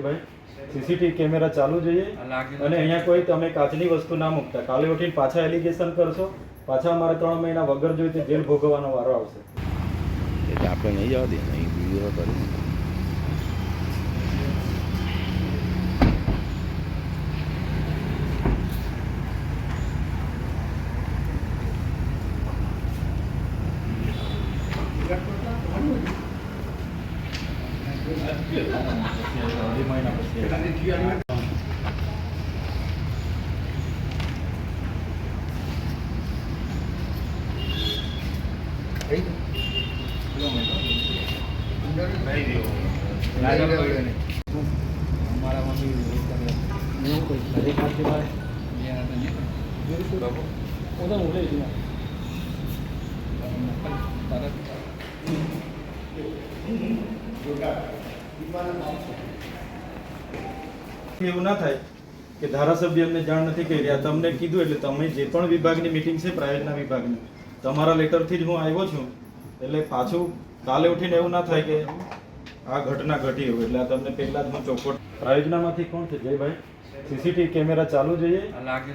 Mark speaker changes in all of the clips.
Speaker 1: ભાઈ CCTV camera ચાલુ જોઈએ અને અહીંયા કોઈ તમે કાચની વસ્તુ ના મૂકતા. કાલે ઉઠીને પાછા એલિગેશન કરશો, પાછા અમારે 3 મહિના વગર જોઈએ તે જેલ ભોગવવાનો વારો આવશે.
Speaker 2: એટલે આપણે નહીં જવા દે નહીં વિડીયો કરી
Speaker 1: અઢી મહિના પછી એવું ના થાય કે ધારાસભ્ય અમને જાણ નથી કરી. આ તમને કીધું એટલે તમે જે પણ વિભાગની મીટિંગ છે પ્રાયોજના વિભાગની, તમારા લેટરથી જ હું આવ્યો છું. એટલે પાછું કાલે ઉઠીને એવું ના થાય કે આ ઘટના ઘટી હોય. એટલે આ તમને પહેલા જ હું ચોખવટ. પ્રાયોજનામાંથી કોણ છે જયભાઈ? સીસીટીવી કેમેરા ચાલુ જોઈએ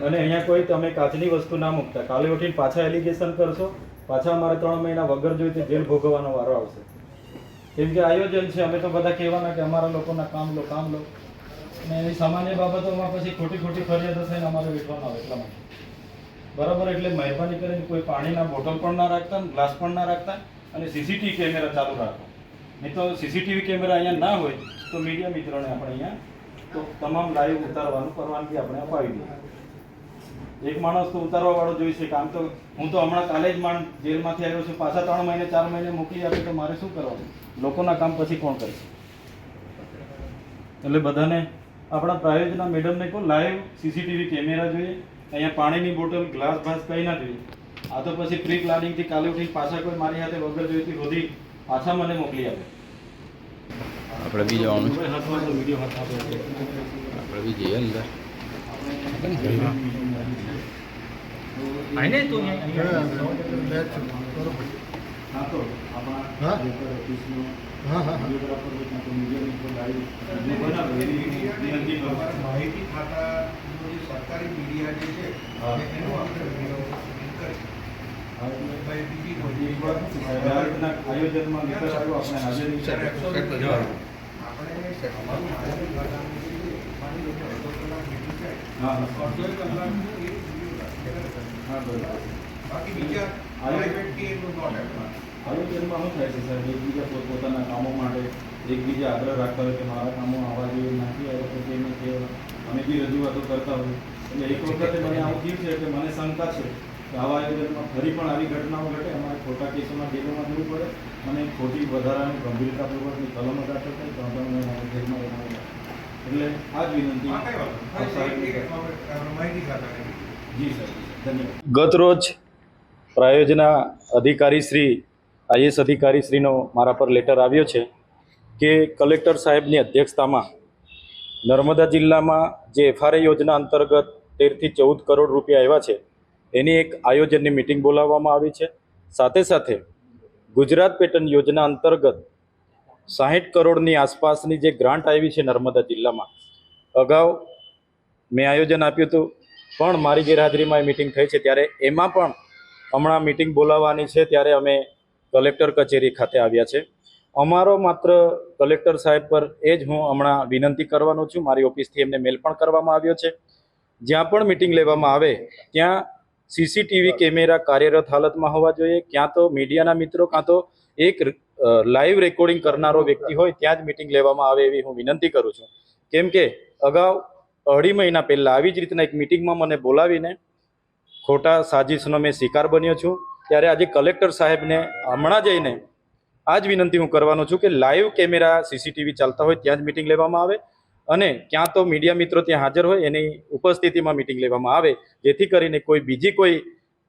Speaker 1: અને અહીંયા કોઈ તમે કાચની વસ્તુ ના મૂકતા. કાલે ઉઠીને પાછા એલિગેશન કરશો, પાછા અમારે 3 મહિના વગર જોઈએ તે જેલ ભોગવવાનો વારો આવશે. કેમ કે આયોજન છે, અમે તો બધા કહેવાના કે અમારા લોકોના કામ લો કામ લો, અને એવી સામાન્ય બાબતોમાં પછી ખોટી ફરિયાદો થઈને અમારે વેઠવાના આવે. એટલા માટે બરાબર. એટલે મહેરબાની કરીને કોઈ પાણીના બોટલ પણ ના રાખતા, ગ્લાસ પણ ના રાખતા અને સીસીટીવી કેમેરા ચાલુ રાખો. નહીં તો સીસીટીવી કેમેરા અહીંયા ના હોય તો મીડિયા મિત્રોને આપણે અહીંયા તો તમામ લાઈવ ઉતારવાનું પરવાનગી આપણે અપાવી દઈએ. એક માણસ તો ઉતારવા વાળો જોઈશે. કામ તો હું તો હમણાં કાલે જ જેલમાંથી આવ્યો છું. પાછા 3 મહિને 4 મહિને મૂકી આપે તો મારે શું કરવાનું? લોકોના કામ પછી કોણ કરશે? એટલે બધાને આપણા પ્રાયોજના મેડમને કહો લાઈવ સીસીટીવી કેમેરા જોઈએ. અહીંયા પાણીની બોટલ ગ્લાસ ભાસ કંઈ ના જોઈએ. આ તો પછી પ્રી પ્લાનિંગથી કાલે ઉઠી પાછા કોઈ મારી હાથે વગર જોઈતી હોધી પાછા મને મોકલી આપે.
Speaker 2: આપણે બી જવાનું
Speaker 1: વિડીયો
Speaker 2: આપણે બી જઈએ અંદર
Speaker 1: આઈને તો હા તો આપણા ઓફિસનો
Speaker 3: માહિતી ખાતાનું જે સરકારી મીડિયા જે છે એનું આપણે
Speaker 1: આયોજનમાં નિકાસ આવ્યો આપણે હાજરી
Speaker 3: બાકી બીજા
Speaker 1: આયોજનમાં શું થાય છે સાહેબ? એકબીજા પોતપોતાના કામો માટે એકબીજા આગ્રહ રાખતા હોય કે મારા કામો આવવા જોઈએ, નથી આવ્યો તો તેને કે અમે બી રજૂઆતો કરતા હોય. એટલે એક વખતે મને આવું થયું છે કે મને શંકા છે કે આવા આયોજનમાં ફરી પણ આવી ઘટનાઓ ઘટે, અમારે ખોટા કેસોમાં જેલોમાં જવું પડે અને ખોટી વધારાની ગંભીરતાપૂર્વકની કલમો દાખલ થઈ 3 મહિના જેલમાં રહેવાનું. એટલે આ જ વિનંતી.
Speaker 3: માહિતી ખાતા
Speaker 1: જી સર, ધન્યવાદ. ગત રોજ પ્રાયોજના અધિકારી શ્રી આઈએસ અધિકારી શ્રીનો મારા પર લેટર આવ્યો છે કે કલેક્ટર સાહેબની અધ્યક્ષતામાં નર્મદા જિલ્લામાં જે FRA યોજના અંતર્ગત 13 થી 14 કરોડ રૂપિયા આવ્યા છે એની એક આયોજનની મિટિંગ બોલાવવામાં આવી છે. સાથે સાથે ગુજરાત પેટર્ન યોજના અંતર્ગત 60 કરોડની આસપાસની જે ગ્રાન્ટ આવી છે નર્મદા જિલ્લામાં, અગાઉ મેં આયોજન આપ્યું હતું પણ મારી ગેરહાજરીમાં એ મિટિંગ થઈ છે. ત્યારે એમાં પણ હમણાં મિટિંગ બોલાવવાની છે ત્યારે અમે કલેક્ટર કચેરી ખાતે આવ્યા છે. અમારો માત્ર કલેક્ટર સાહેબ પર એ જ હું હમણાં વિનંતી કરવાનો છું. મારી ઓફિસથી એમને મેલ પણ કરવામાં આવ્યો છે. જ્યાં પણ મિટિંગ લેવામાં આવે ત્યાં સીસીટીવી કેમેરા કાર્યરત હાલતમાં હોવા જોઈએ. ક્યાં તો મીડિયાના મિત્રો કાં તો એક લાઈવ રેકોર્ડિંગ કરનારો વ્યક્તિ હોય ત્યાં જ મિટિંગ લેવામાં આવે એવી હું વિનંતી કરું છું. કેમ કે અગાઉ 2.5 મહિના પહેલાં આવી જ રીતના એક મિટિંગમાં મને બોલાવીને ખોટા સાજિશનો મેં શિકાર બન્યો છું. ત્યારે આજે કલેક્ટર સાહેબને હમણાં જઈને આ જ વિનંતી હું કરવાનો છું કે લાઈવ કેમેરા સીસીટીવી ચાલતા હોય ત્યાં જ મિટિંગ લેવામાં આવે અને ક્યાં તો મીડિયા મિત્રો ત્યાં હાજર હોય એની ઉપસ્થિતિમાં મિટિંગ લેવામાં આવે, જેથી કરીને કોઈ બીજી કોઈ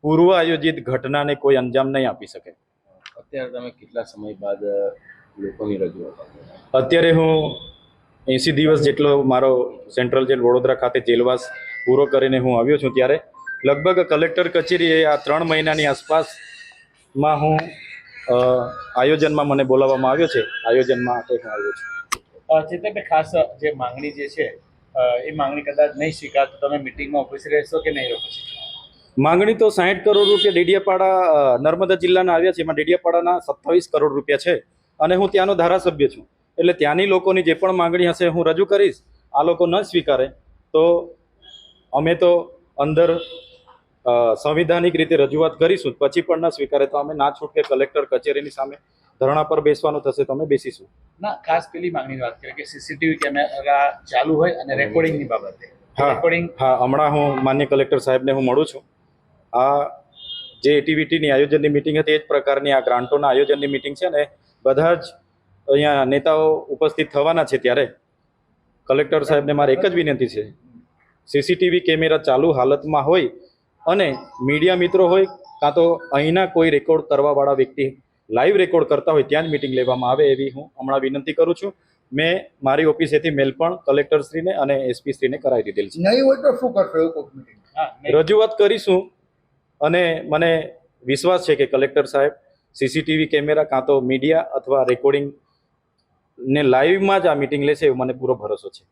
Speaker 1: પૂર્વ આયોજિત ઘટનાને કોઈ અંજામ નહીં આપી શકે.
Speaker 2: અત્યારે તમે કેટલા સમય બાદ લોકોની રજૂઆત?
Speaker 1: અત્યારે હું 80 દિવસ જેટલો મારો સેન્ટ્રલ જેલ વડોદરા ખાતે જેલવાસ પૂરો કરીને હું આવ્યો છું. ત્યારે લગભગ કલેક્ટર કચેરીએ આ 3 મહિનાની આસપાસમાં હું આયોજનમાં મને બોલાવવામાં આવ્યો છે. આયોજનમાં હું આવ્યો છું.
Speaker 4: ચેતનભાઈ, ખાસ જે માંગણી જે છે એ માંગણી કદાચ નહીં સ્વીકાર તો તમે મિટિંગમાં ઉપસ્થિત રહેશો કે નહીં રહો? પછી
Speaker 1: માંગણી તો 60 કરોડ રૂપિયા ડેડિયાપાડા નર્મદા જિલ્લાના આવ્યા છે, એમાં ડેડિયાપાડાના 27 કરોડ રૂપિયા છે અને હું ત્યાંનો ધારાસભ્ય છું, એટલે ત્યાંની લોકોની જે પણ માંગણી હશે હું રજૂ કરીશ. આ લોકો ન સ્વીકારે તો અમે તો અંદર સંવિધાનિક રીતે રજૂઆત કરીશું, પછી પણ ન સ્વીકારે તો અમે ના છૂટકે કલેક્ટર કચેરીની સામે ધરણા પર બેસવાનું થશે તો અમે બેસીશું.
Speaker 4: ના, ખાસ પેલી માંગણીની વાત કરીએ કે સીસીટીવી કેમેરા ચાલુ હોય અને રેકોર્ડિંગની બાબતે.
Speaker 1: હા
Speaker 4: રેકોર્ડિંગ
Speaker 1: હા, હમણાં હું માન્ય કલેક્ટર સાહેબને હું મળું છું. આ જે એટીવીટીની આયોજનની મિટિંગ હતી એ જ પ્રકારની આ ગ્રાન્ટોના આયોજનની મિટિંગ છે ને બધા જ અહીંયા નેતાઓ ઉપસ્થિત થવાના છે, ત્યારે કલેક્ટર સાહેબને મારે એક જ વિનંતી છે, સીસીટીવી કેમેરા ચાલુ હાલતમાં હોય અને મીડિયા મિત્રો હોય કાં તો અહીંના કોઈ રેકોર્ડ કરવાવાળા વ્યક્તિ લાઈવ રેકોર્ડ કરતા હોય ત્યાં જ મિટિંગ લેવામાં આવે એવી હું હમણાં વિનંતી કરું છું. મેં મારી ઓફિસેથી મેલ પણ કલેક્ટરશ્રીને અને એસપીશ્રીને કરાવી દીધેલ છે.
Speaker 3: નહીં હોય તો શું કરશો એવું કોઈક meeting?
Speaker 1: રજૂઆત કરીશું અને મને વિશ્વાસ છે કે કલેક્ટર સાહેબ સીસીટીવી કેમેરા કાં તો મીડિયા અથવા રેકોર્ડિંગ ને લાઈવમાં જ આ મિટિંગ લેશે એવો મને પૂરો ભરોસો છે.